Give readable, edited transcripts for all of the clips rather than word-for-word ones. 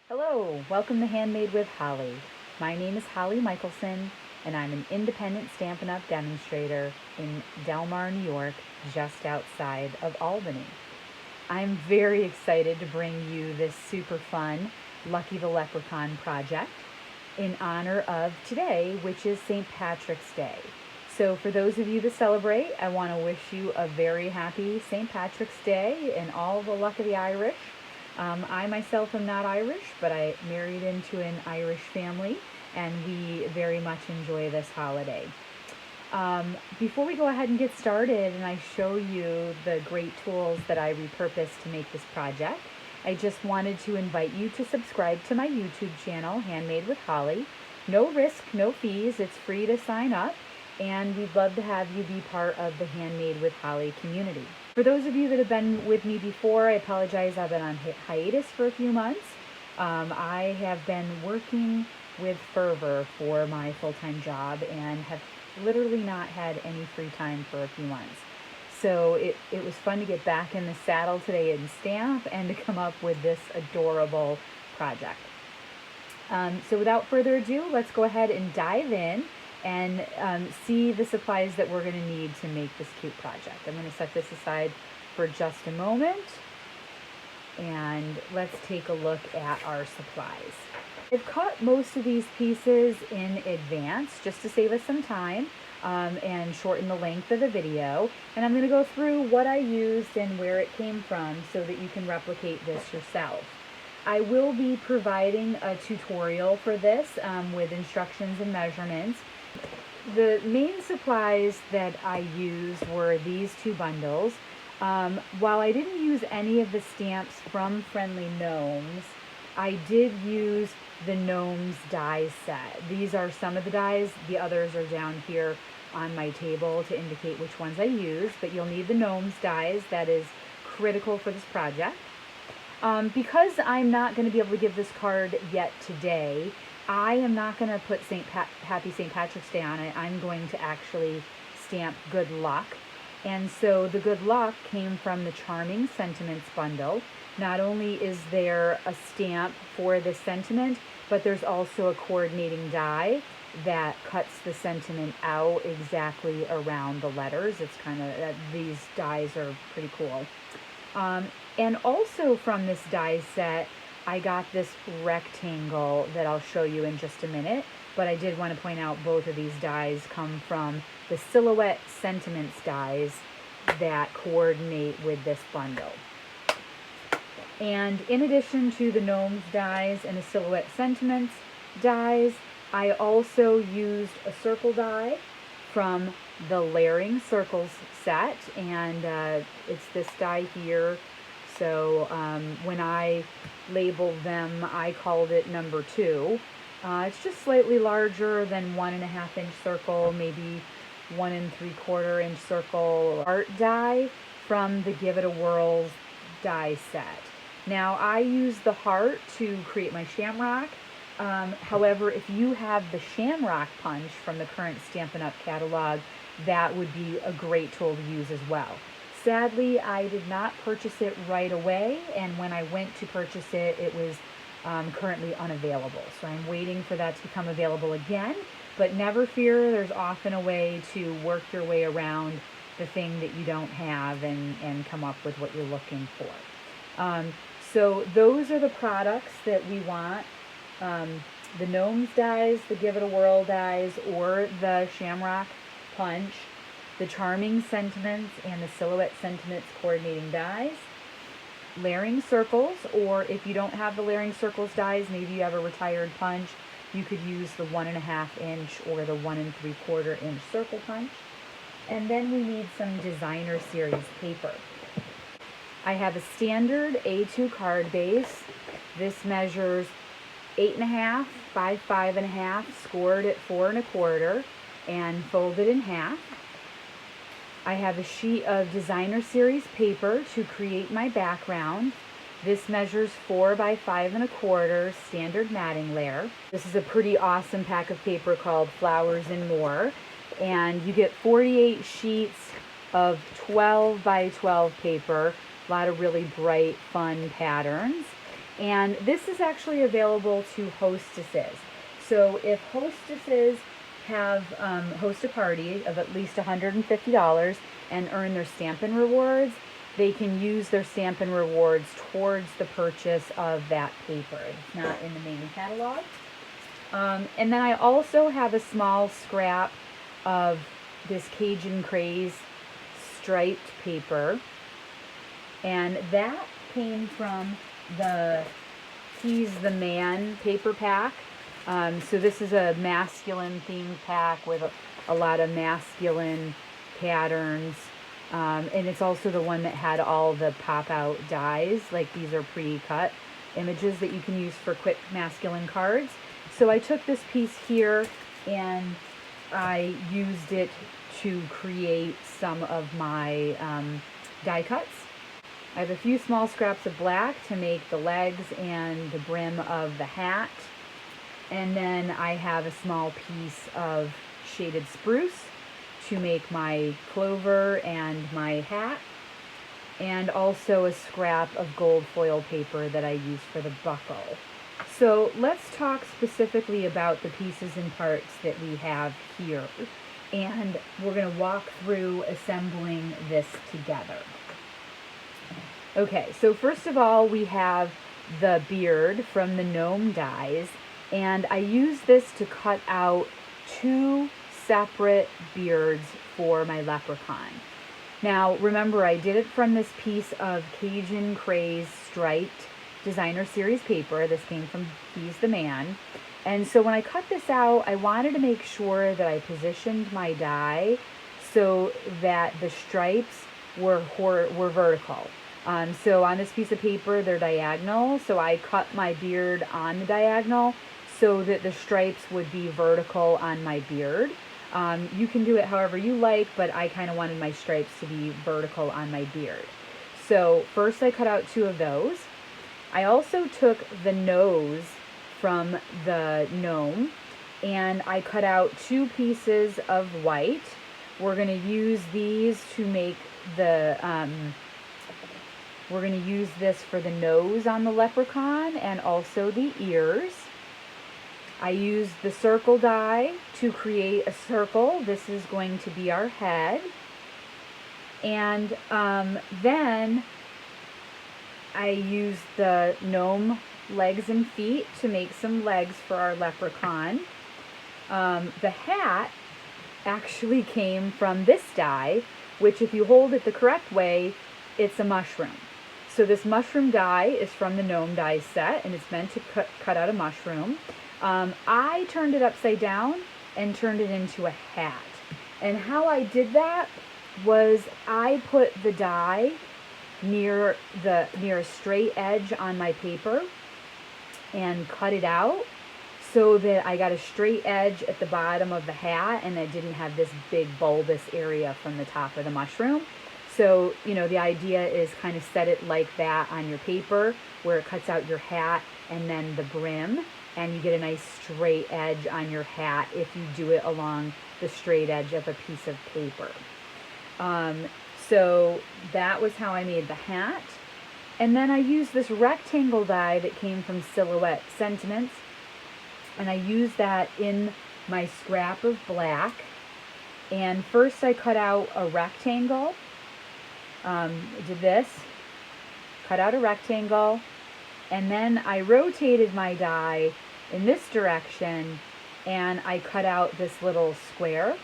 Hello, welcome to Handmade with Holly. My name is Holly Michelson, and I'm an independent Stampin' Up! Demonstrator in Del Mar, New York, just outside of Albany. I'm very excited to bring you this super fun Lucky the Leprechaun project in honor of today, which is St. Patrick's Day. So for those of you that celebrate, I want to wish you a very happy St. Patrick's Day and all the luck of the Irish. I myself am not Irish, but I married into an Irish family, and we very much enjoy this holiday. Before we go ahead and get started and I show you the great tools that I repurposed to make this project, I just wanted to invite you to subscribe to my YouTube channel, Handmade with Holly. No risk, no fees, it's free to sign up, and we'd love to have you be part of the Handmade with Holly community. For those of you that have been with me before, I apologize, I've been on hiatus for a few months. I have been working with fervor for my full-time job and have literally not had any free time for a few months. So it was fun to get back in the saddle today and stamp and to come up with this adorable project. So without further ado, let's go ahead and dive in and see the supplies that we're going to need to make this cute project. I'm going to set this aside for just a moment, and let's take a look at our supplies. I've cut most of these pieces in advance just to save us some time and shorten the length of the video, and I'm going to go through what I used and where it came from so that you can replicate this yourself. I will be providing a tutorial for this with instructions and measurements. The main supplies that I used were these two bundles. While I didn't use any of the stamps from Friendly Gnomes, I did use the Gnomes Dies set. These are some of the dies. The others are down here on my table to indicate which ones I use, but you'll need the Gnomes Dies. That is critical for this project. Because I'm not going to be able to give this card yet today, I am not going to put Happy St. Patrick's Day on it. I'm going to actually stamp Good Luck. And so the Good Luck came from the Charming Sentiments bundle. Not only is there a stamp for the sentiment, but there's also a coordinating die that cuts the sentiment out exactly around the letters. It's kind of, these dies are pretty cool. And also from this die set, I got this rectangle that I'll show you in just a minute, but I did want to point out both of these dies come from the Silhouette Sentiments dies that coordinate with this bundle. And in addition to the Gnomes dies and the Silhouette Sentiments dies, I also used a circle die from the Layering Circles set, and it's this die here. So when I labeled them, I called it number 2. It's just slightly larger than 1.5 inch circle, maybe 1 3/4 inch circle art die from the Give It a Whirl die set. Now I use the heart to create my shamrock. However, if you have the shamrock punch from the current Stampin' Up! Catalog, that would be a great tool to use as well. Sadly, I did not purchase it right away, and when I went to purchase it, it was currently unavailable. So I'm waiting for that to become available again, but never fear, there's often a way to work your way around the thing that you don't have and come up with what you're looking for. So those are the products that we want. The Gnomes dies, the Give It a Whirl dies, or the Shamrock Punch, the Charming Sentiments and the Silhouette Sentiments coordinating dies, Layering Circles, or if you don't have the Layering Circles dies, maybe you have a retired punch, you could use the 1.5 inch or the 1 3/4 inch circle punch. And then we need some designer series paper. I have a standard A2 card base. This measures 8.5 by 5.5, scored at 4 1/4, and folded in half. I have a sheet of designer series paper to create my background. This measures 4 by 5 1/4 standard matting layer. This is a pretty awesome pack of paper called Flowers and More, and you get 48 sheets of 12 by 12 paper, a lot of really bright, fun patterns. And this is actually available to hostesses. So if hostesses host a party of at least $150 and earn their Stampin' Rewards, they can use their Stampin' Rewards towards the purchase of that paper. It's not in the main catalog. And then I also have a small scrap of this Cajun Craze striped paper, and that came from the He's the Man paper pack. So this is a masculine themed pack with a lot of masculine patterns, and it's also the one that had all the pop-out dies. Like, these are pre-cut images that you can use for quick masculine cards. So I took this piece here and I used it to create some of my die cuts. I have a few small scraps of black to make the legs and the brim of the hat. And then I have a small piece of shaded spruce to make my clover and my hat. And also a scrap of gold foil paper that I use for the buckle. So let's talk specifically about the pieces and parts that we have here. And we're going to walk through assembling this together. Okay, so first of all, we have the beard from the Gnome Dies. And I use this to cut out 2 separate beards for my leprechaun. Now, remember, I did it from this piece of Cajun Craze striped designer series paper. This came from He's the Man. And so when I cut this out, I wanted to make sure that I positioned my die so that the stripes were vertical. So on this piece of paper, they're diagonal. So I cut my beard on the diagonal so that the stripes would be vertical on my beard. You can do it however you like, but I kind of wanted my stripes to be vertical on my beard. So first I cut out 2 of those. I also took the nose from the gnome and I cut out 2 pieces of white. We're going to use these to make the, we're going to use this for the nose on the leprechaun and also the ears. I used the circle die to create a circle. This is going to be our head. And then I used the gnome legs and feet to make some legs for our leprechaun. The hat actually came from this die, which if you hold it the correct way, it's a mushroom. So this mushroom die is from the Gnome Dies set, and it's meant to cut out a mushroom. I turned it upside down and turned it into a hat. And how I did that was I put the die near a straight edge on my paper and cut it out so that I got a straight edge at the bottom of the hat and I didn't have this big bulbous area from the top of the mushroom. So, you know, the idea is kind of set it like that on your paper where it cuts out your hat and then the brim, and you get a nice straight edge on your hat if you do it along the straight edge of a piece of paper. So that was how I made the hat. And then I used this rectangle die that came from Silhouette Sentiments, and I used that in my scrap of black. And first I cut out a rectangle. I did this, cut out a rectangle, and then I rotated my die in this direction and I cut out this little square,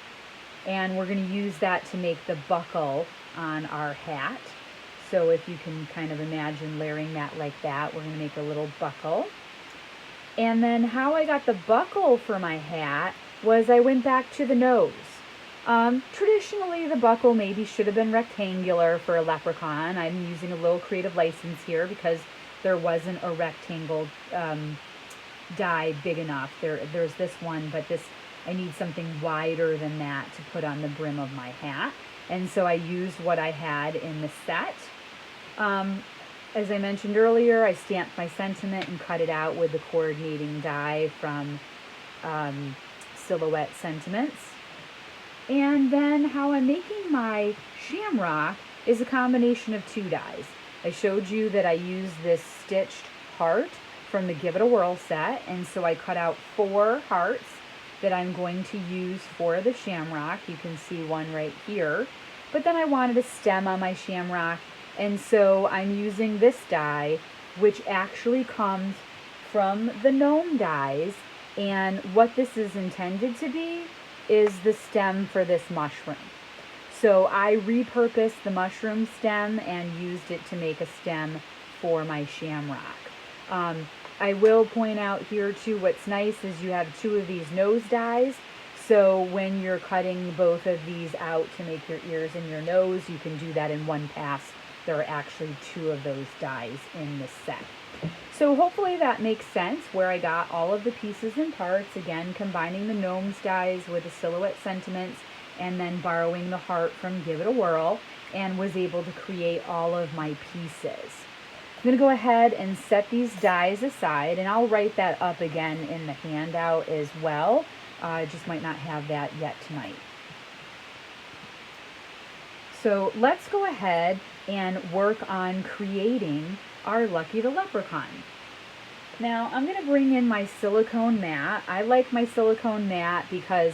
and we're going to use that to make the buckle on our hat. So if you can kind of imagine layering that like that, we're going to make a little buckle. And then how I got the buckle for my hat was I went back to the nose. Traditionally, the buckle maybe should have been rectangular for a leprechaun. I'm using a little creative license here because there wasn't a rectangle die big enough. There's this one, but I need something wider than that to put on the brim of my hat. And so I used what I had in the set. As I mentioned earlier, I stamped my sentiment and cut it out with the coordinating die from Silhouette Sentiments. And then how I'm making my shamrock is a combination of 2 dies. I showed you that I used this stitched heart from the Give It a Whirl set, and so I cut out 4 hearts that I'm going to use for the shamrock. You can see one right here. But then I wanted a stem on my shamrock, and so I'm using this die, which actually comes from the Gnome Dies, and what this is intended to be is the stem for this mushroom. So I repurposed the mushroom stem and used it to make a stem for my shamrock. I will point out here too, what's nice is you have 2 of these nose dies. So when you're cutting both of these out to make your ears and your nose, you can do that in one pass. There are actually 2 of those dies in this set. So hopefully that makes sense where I got all of the pieces and parts, again combining the Gnomes Dies with the silhouette sentiments and then borrowing the heart from Give It a Whirl, and was able to create all of my pieces. I'm going to go ahead and set these dies aside, and I'll write that up again in the handout as well. I just might not have that yet tonight. So let's go ahead and work on creating our Lucky the Leprechaun. Now I'm going to bring in my silicone mat. I like my silicone mat because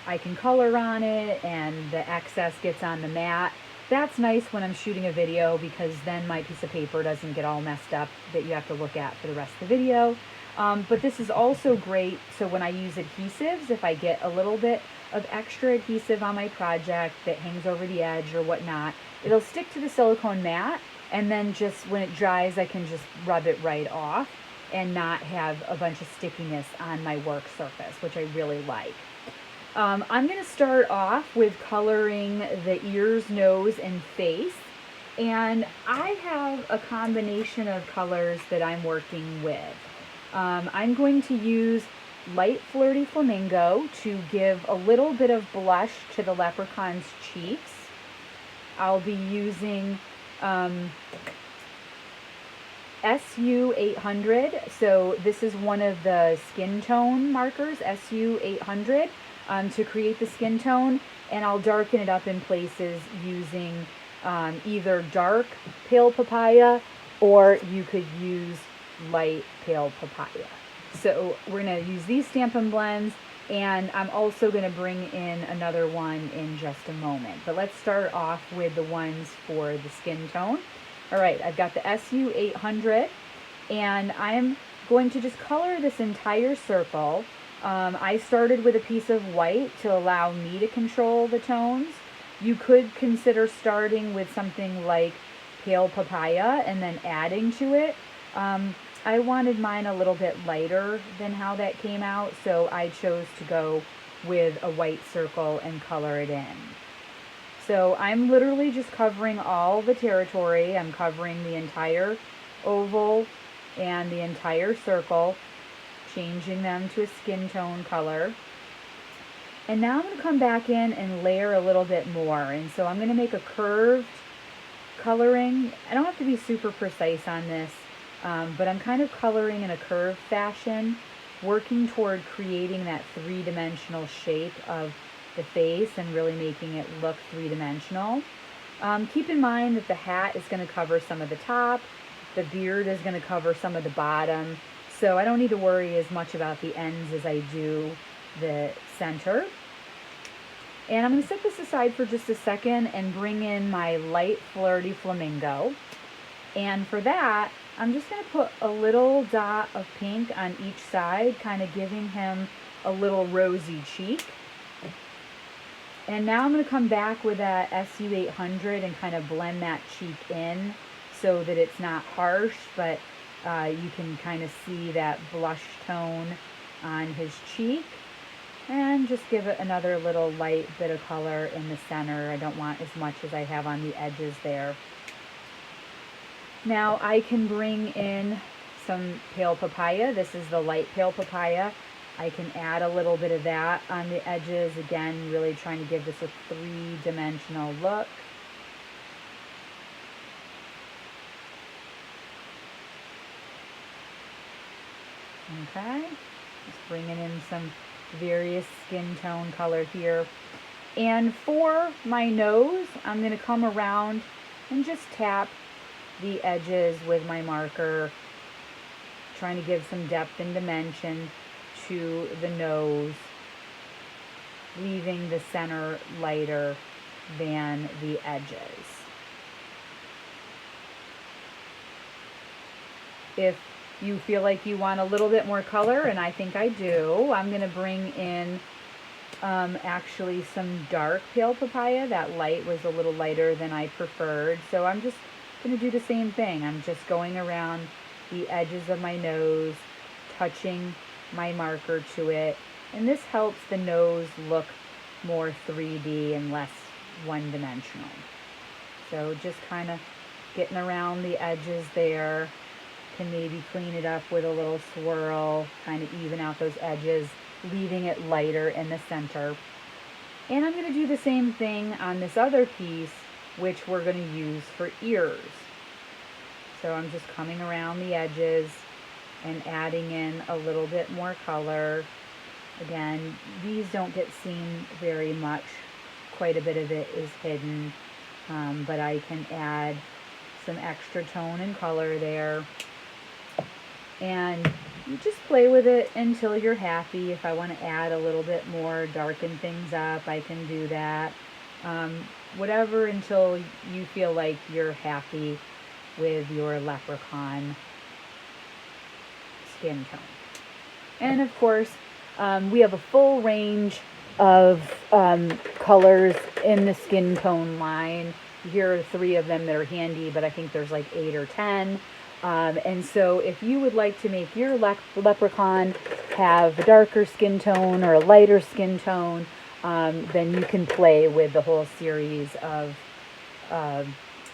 I can color on it and the excess gets on the mat. That's nice when I'm shooting a video because then my piece of paper doesn't get all messed up that you have to look at for the rest of the video. But this is also great so when I use adhesives, if I get a little bit of extra adhesive on my project that hangs over the edge or whatnot, it'll stick to the silicone mat, and then just when it dries I can just rub it right off and not have a bunch of stickiness on my work surface, which I really like. I'm going to start off with coloring the ears, nose, and face. And I have a combination of colors that I'm working with. I'm going to use light Flirty Flamingo to give a little bit of blush to the leprechaun's cheeks. I'll be using SU 800. So this is one of the skin tone markers, SU 800. To create the skin tone, and I'll darken it up in places using either dark pale papaya, or you could use light pale papaya. So we're going to use these Stampin' Blends, and I'm also going to bring in another one in just a moment. But let's start off with the ones for the skin tone. Alright, I've got the SU 800, and I'm going to just color this entire circle. I started with a piece of white to allow me to control the tones. You could consider starting with something like pale papaya and then adding to it. I wanted mine a little bit lighter than how that came out, so I chose to go with a white circle and color it in. So I'm literally just covering all the territory. I'm covering the entire oval and the entire circle, changing them to a skin tone color. And now I'm going to come back in and layer a little bit more. And so I'm going to make a curved coloring. I don't have to be super precise on this, but I'm kind of coloring in a curved fashion, working toward creating that 3-dimensional shape of the face and really making it look 3-dimensional. Keep in mind that the hat is going to cover some of the top, the beard is going to cover some of the bottom, so I don't need to worry as much about the ends as I do the center. And I'm going to set this aside for just a second and bring in my light Flirty Flamingo. And for that, I'm just going to put a little dot of pink on each side, kind of giving him a little rosy cheek. And now I'm going to come back with that SU 800 and kind of blend that cheek in so that it's not harsh, but you can kind of see that blush tone on his cheek. And just give it another little light bit of color in the center. I don't want as much as I have on the edges there. Now I can bring in some pale papaya. This is the light pale papaya. I can add a little bit of that on the edges. Again, really trying to give this a 3-dimensional look. Okay, just bringing in some various skin tone color here. And for my nose, I'm going to come around and just tap the edges with my marker trying to give some depth and dimension to the nose, leaving the center lighter than the edges. If you feel like you want a little bit more color, and I think I do, I'm going to bring in actually some dark pale papaya. That light was a little lighter than I preferred, so I'm just going to do the same thing. I'm just going around the edges of my nose, touching my marker to it, and this helps the nose look more 3D and less one-dimensional. So just kind of getting around the edges there. Can maybe clean it up with a little swirl, kind of even out those edges, leaving it lighter in the center. And I'm going to do the same thing on this other piece, which we're going to use for ears. So I'm just coming around the edges and adding in a little bit more color. Again, these don't get seen very much. Quite a bit of it is hidden, but I can add some extra tone and color there. And you just play with it until you're happy. If I want to add a little bit more, darken things up, I can do that. Whatever, until you feel like you're happy with your leprechaun skin tone. And of course, we have a full range of colors in the skin tone line. Here are 3 of them that are handy, but I think there's like 8 or 10. And so if you would like to make your leprechaun have a darker skin tone or a lighter skin tone, then you can play with the whole series of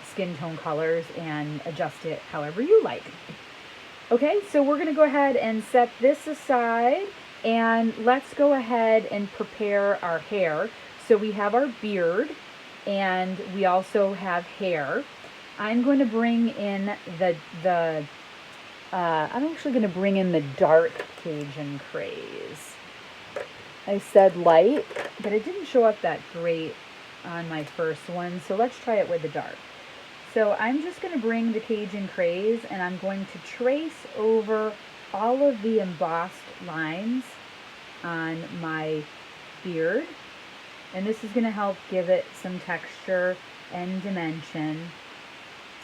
skin tone colors and adjust it however you like. Okay, so we're going to go ahead and set this aside, and let's go ahead and prepare our hair. So we have our beard, and we also have hair. I'm going to bring in I'm actually going to bring in the dark Cajun craze. I said light, but it didn't show up that great on my first one, so let's try it with the dark. So I'm just going to bring the Cajun craze, and I'm going to trace over all of the embossed lines on my beard, and this is going to help give it some texture and dimension.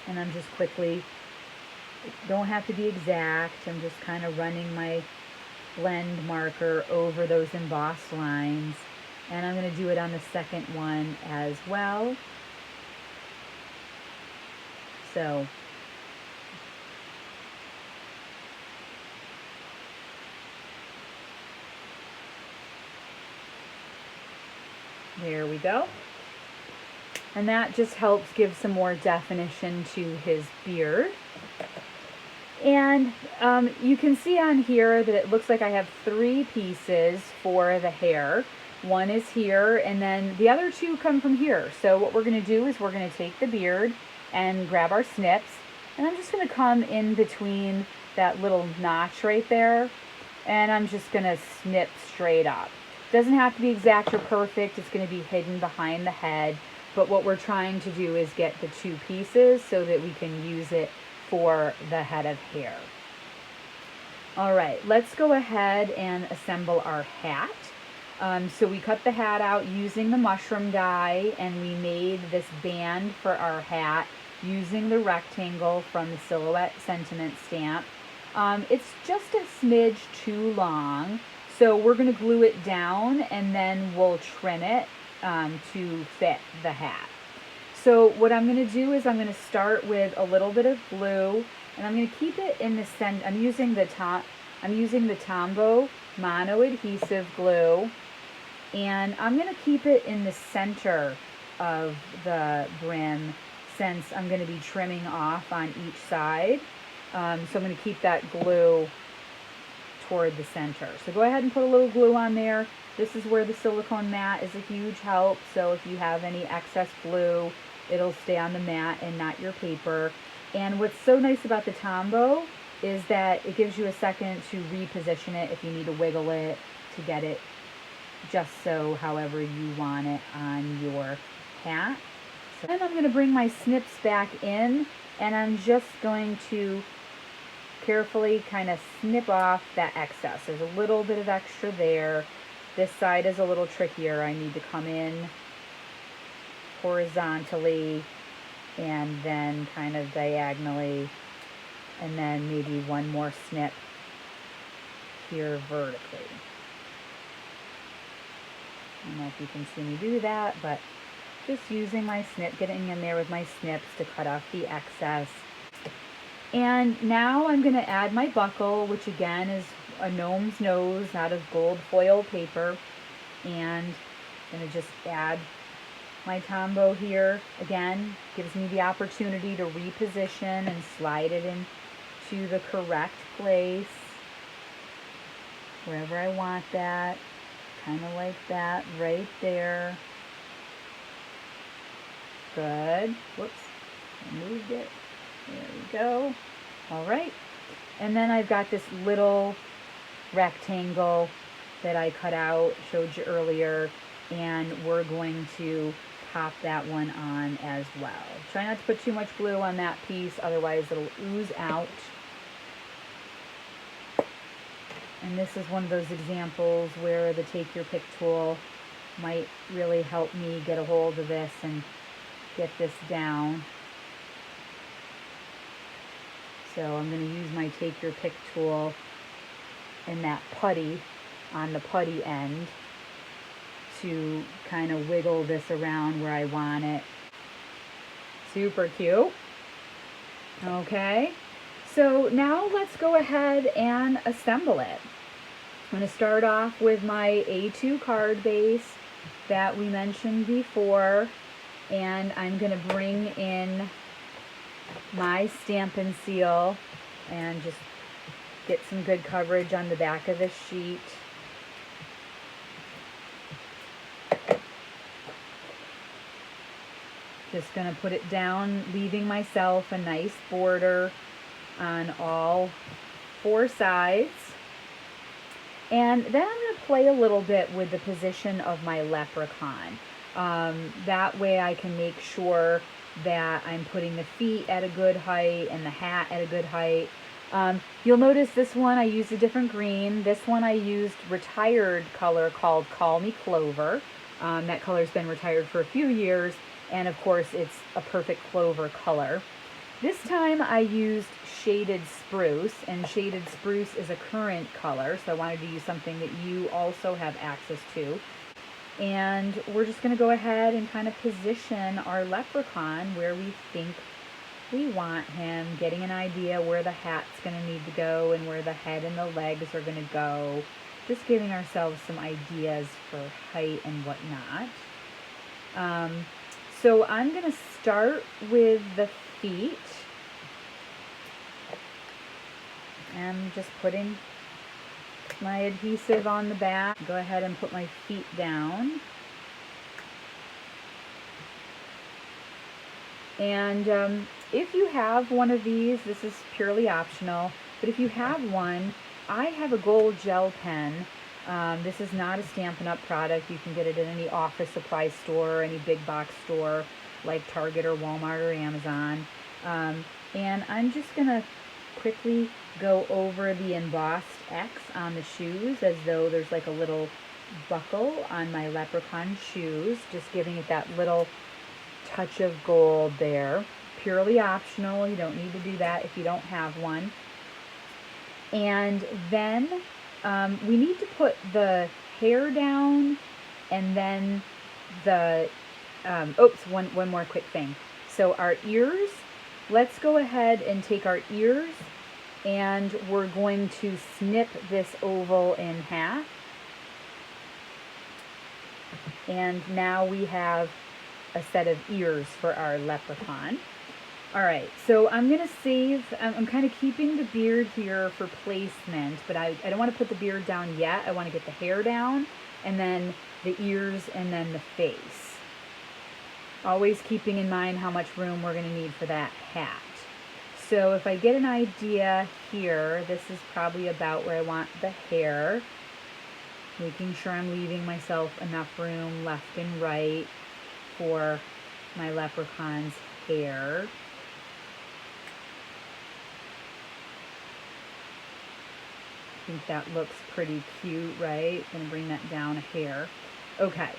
And I'm just quickly, don't have to be exact, I'm just kind of running my blend marker over those embossed lines, and I'm going to do it on the second one as well. So there we go. And that just helps give some more definition to his beard. And you can see on here that it looks like I have 3 pieces for the hair. One is here, and then the other 2 come from here. So what we're going to do is we're going to take the beard and grab our snips, and I'm just going to come in between that little notch right there, and I'm just going to snip straight up. Doesn't have to be exact or perfect. It's going to be hidden behind the head. But what we're trying to do is get the 2 pieces so that we can use it for the head of hair. All right, let's go ahead and assemble our hat. So we cut the hat out using the mushroom die, and we made this band for our hat using the rectangle from the Silhouette Sentiment stamp. It's just a smidge too long, so we're going to glue it down, and then we'll trim it to fit the hat. So what I'm going to do is I'm going to start with a little bit of glue, and I'm going to keep it in the center. I'm using the Tombow mono adhesive glue, and I'm going to keep it in the center of the brim since I'm going to be trimming off on each side. So I'm going to keep that glue toward the center. So go ahead and put a little glue on there. This is where the silicone mat is a huge help. So if you have any excess glue, it'll stay on the mat and not your paper. And what's so nice about the Tombow is that it gives you a second to reposition it if you need to wiggle it to get it just so however you want it on your hat. So then I'm going to bring my snips back in, and I'm just going to carefully kind of snip off that excess. There's a little bit of extra there. This side is a little trickier. I need to come in horizontally and then kind of diagonally, and then maybe one more snip here vertically. I don't know if you can see me do that, but just using my snip, getting in there with my snips to cut off the excess. And now I'm going to add my buckle, which again is a gnome's nose out of gold foil paper. And I'm going to just add my tombow here. Again, gives me the opportunity to reposition and slide it into the correct place, wherever I want that, kind of like that right there. Good. Whoops, I moved it. There we go. All right. And then I've got this little rectangle that I cut out, showed you earlier, and we're going to pop that one on as well. Try not to put too much glue on that piece, otherwise it'll ooze out. And this is one of those examples where the take your pick tool might really help me get a hold of this and get this down. So I'm going to use my take your pick tool and that putty on the putty end to kind of wiggle this around where I want it. Super cute. Okay, so now let's go ahead and assemble it. I'm going to start off with my A2 card base that we mentioned before, and I'm going to bring in my Stampin' Seal and just get some good coverage on the back of this sheet. Just going to put it down, leaving myself a nice border on all four sides. And then I'm going to play a little bit with the position of my leprechaun. That way I can make sure that I'm putting the feet at a good height and the hat at a good height. You'll notice this one I used a different green. This one I used retired color called Call Me Clover. That color's been retired for a few years, and of course it's a perfect clover color. This time I used Shaded Spruce, and Shaded Spruce is a current color, so I wanted to use something that you also have access to. And we're just going to go ahead and kind of position our leprechaun where we think we want him, getting an idea where the hat's going to need to go and where the head and the legs are going to go. Just giving ourselves some ideas for height and whatnot. So I'm going to start with the feet. I'm just putting my adhesive on the back. Go ahead and put my feet down. And if you have one of these, this is purely optional, but if you have one, I have a gold gel pen. This is not a Stampin' Up! Product. You can get it at any office supply store or any big box store like Target or Walmart or Amazon. And I'm just going to quickly go over the embossed X on the shoes as though there's like a little buckle on my leprechaun shoes, just giving it that little touch of gold there. Purely optional. You don't need to do that if you don't have one. And then we need to put the hair down, and then the one more quick thing. So our ears, let's go ahead and take our ears and we're going to snip this oval in half. And now we have a set of ears for our leprechaun. Alright, so I'm going to save, I'm kind of keeping the beard here for placement, but I don't want to put the beard down yet. I want to get the hair down, and then the ears, and then the face. Always keeping in mind how much room we're going to need for that hat. So if I get an idea here, this is probably about where I want the hair. Making sure I'm leaving myself enough room left and right for my leprechaun's hair. think that looks pretty cute, right? Gonna bring that down a hair. Okay,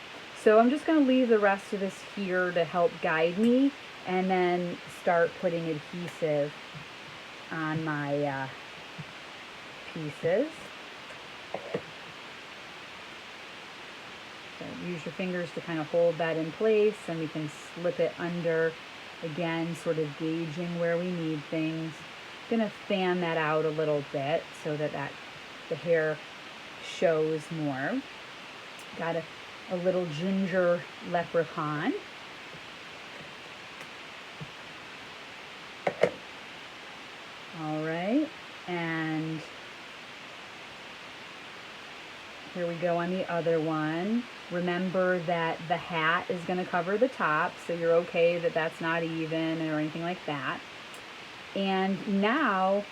so I'm just gonna leave the rest of this here to help guide me, and then start putting adhesive on my pieces. So use your fingers to kind of hold that in place, and we can slip it under, again, sort of gauging where we need things. Gonna fan that out a little bit so that the hair shows more. Got a little ginger leprechaun. All right, and here we go on the other one. Remember that the hat is going to cover the top, so you're okay that that's not even or anything like that. And now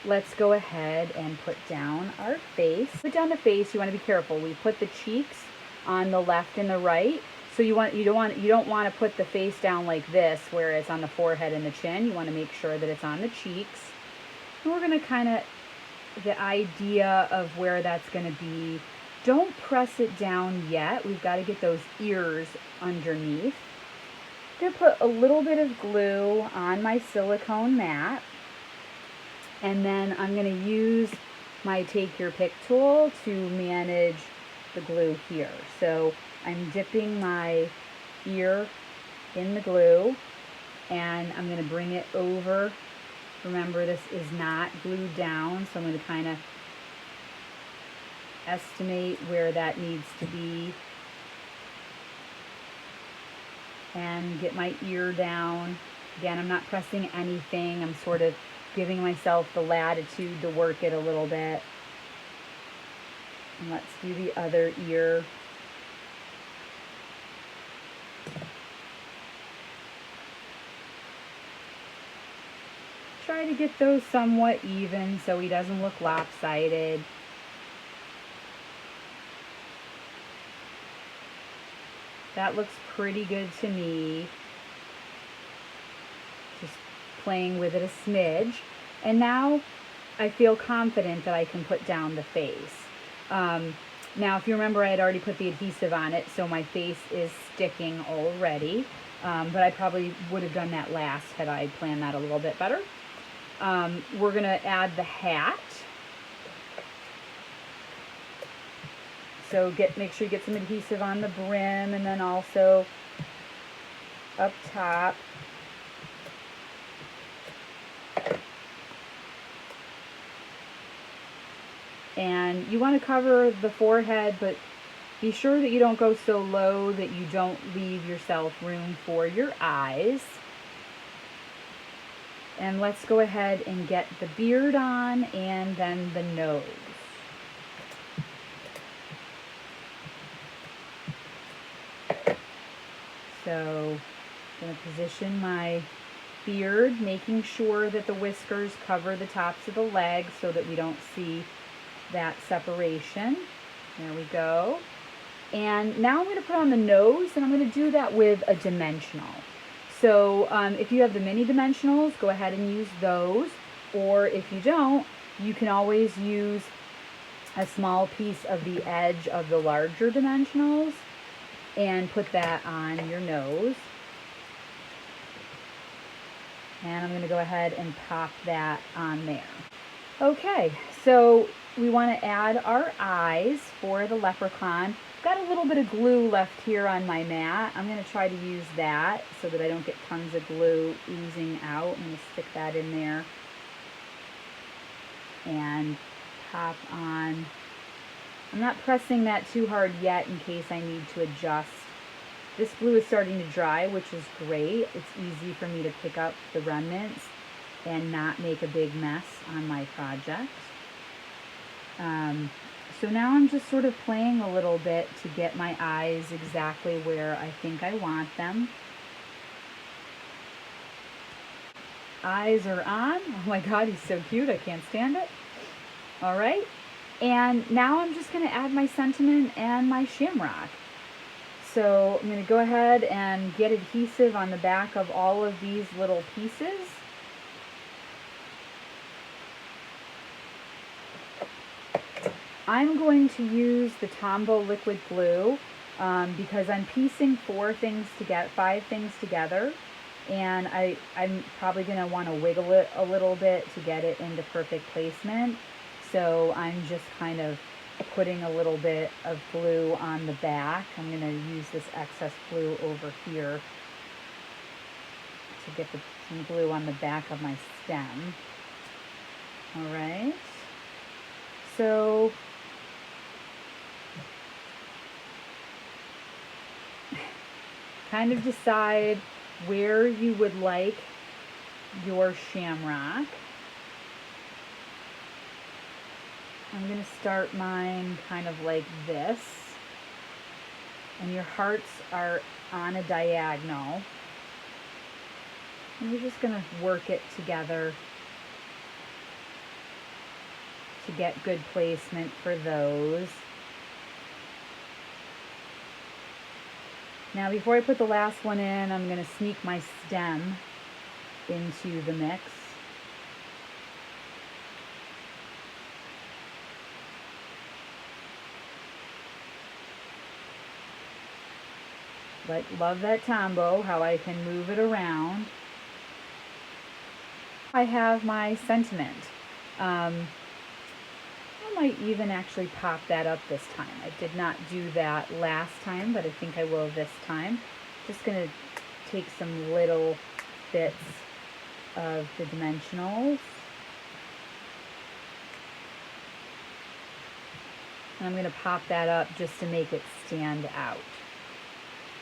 let's go ahead and put down our face. Put down the face. You want to be careful. We put the cheeks on the left and the right. So you don't want to put the face down like this where it's on the forehead and the chin. You want to make sure that it's on the cheeks. And we're going to kind of, the idea of where that's going to be, don't press it down yet. We've got to get those ears underneath. I'm going to put a little bit of glue on my silicone mat, and then I'm going to use my Take Your Pick tool to manage the glue here. So I'm dipping my ear in the glue, and I'm going to bring it over. Remember, this is not glued down, so I'm going to kind of estimate where that needs to be and get my ear down. Again, I'm not pressing anything. I'm sort of giving myself the latitude to work it a little bit. And let's do the other ear. Try to get those somewhat even so he doesn't look lopsided. That looks pretty good to me. Just playing with it a smidge. And now I feel confident that I can put down the face. Now, if you remember, I had already put the adhesive on it, so my face is sticking already. But I probably would have done that last had I planned that a little bit better. We're going to add the hat. So make sure you get some adhesive on the brim, and then also up top. And you want to cover the forehead, but be sure that you don't go so low that you don't leave yourself room for your eyes. And let's go ahead and get the beard on, and then the nose. So I'm going to position my beard, making sure that the whiskers cover the tops of the legs so that we don't see that separation. There we go. And now I'm going to put on the nose, and I'm going to do that with a dimensional. So if you have the mini dimensionals, go ahead and use those. Or if you don't, you can always use a small piece of the edge of the larger dimensionals and put that on your nose. And I'm going to go ahead and pop that on there. Okay, so we want to add our eyes for the leprechaun. I've got a little bit of glue left here on my mat. I'm going to try to use that so that I don't get tons of glue oozing out. I'm going to stick that in there and pop on. I'm not pressing that too hard yet in case I need to adjust. This glue is starting to dry, which is great. It's easy for me to pick up the remnants and not make a big mess on my project. So now I'm just sort of playing a little bit to get my eyes exactly where I think I want them. Eyes are on. Oh my God, he's so cute. I can't stand it. All right. And now I'm just going to add my sentiment and my shamrock. So I'm going to go ahead and get adhesive on the back of all of these little pieces. I'm going to use the Tombow liquid glue because I'm piecing 5 things together, and I'm probably going to want to wiggle it a little bit to get it into perfect placement. So I'm just kind of putting a little bit of glue on the back. I'm going to use this excess glue over here to get some glue on the back of my stem. All right. So kind of decide where you would like your shamrock. I'm going to start mine kind of like this, and your hearts are on a diagonal, and you're just going to work it together to get good placement for those. Now before I put the last one in, I'm going to sneak my stem into the mix. Love that Tombow, how I can move it around. I have my sentiment. I might even actually pop that up this time. I did not do that last time, but I think I will this time. Just going to take some little bits of the dimensionals. And I'm going to pop that up just to make it stand out.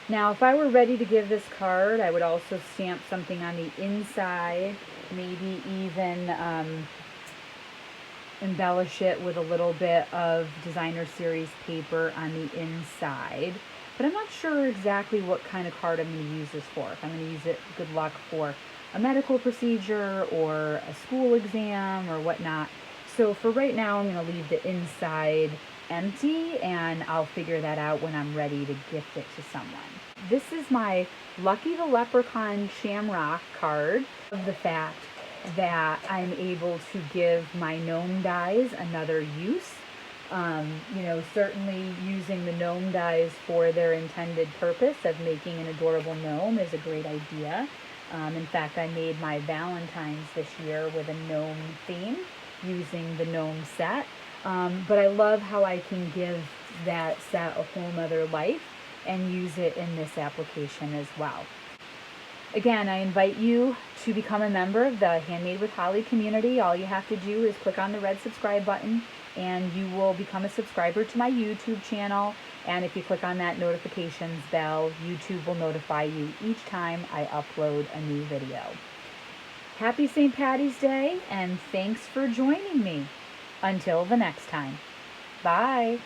Now, if I were ready to give this card, I would also stamp something on the inside, maybe even embellish it with a little bit of designer series paper on the inside. But I'm not sure exactly what kind of card I'm going to use this for. If I'm going to use it, good luck, for a medical procedure or a school exam or whatnot. So for right now, I'm going to leave the inside empty, and I'll figure that out when I'm ready to gift it to someone. This is my Lucky the Leprechaun Shamrock card, of the fact that I'm able to give my Gnome Dies another use. You know, certainly using the Gnome Dies for their intended purpose of making an adorable gnome is a great idea. In fact, I made my Valentine's this year with a gnome theme using the gnome set. But I love how I can give that set a whole nother life and use it in this application as well. Again, I invite you to become a member of the Handmade with Holly community. All you have to do is click on the red subscribe button and you will become a subscriber to my YouTube channel. And if you click on that notifications bell, YouTube will notify you each time I upload a new video. Happy St. Patty's Day, and thanks for joining me. Until the next time. Bye.